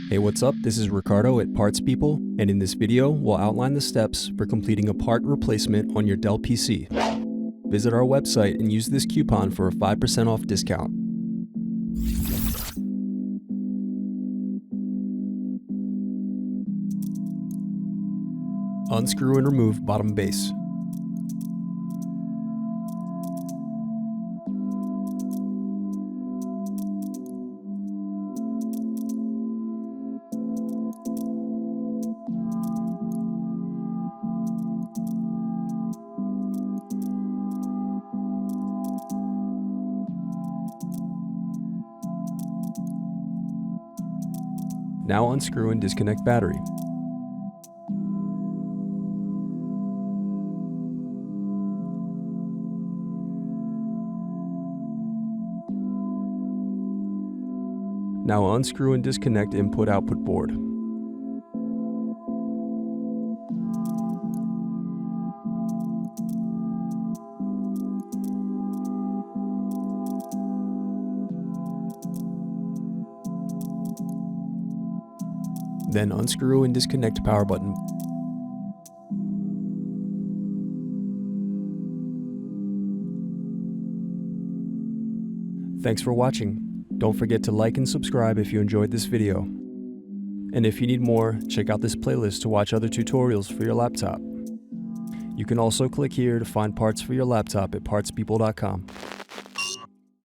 Hey, what's up? This is Ricardo at Parts People, and in this video, we'll outline the steps for completing a part replacement on your Dell PC. Visit our website and use this coupon for a 5% off discount. Unscrew and remove bottom base. Now unscrew and disconnect battery. Now unscrew and disconnect input-output board. Then unscrew and disconnect power button. Thanks for watching. Don't forget to like and subscribe if you enjoyed this video. And if you need more, check out this playlist to watch other tutorials for your laptop. You can also click here to find parts for your laptop at partspeople.com.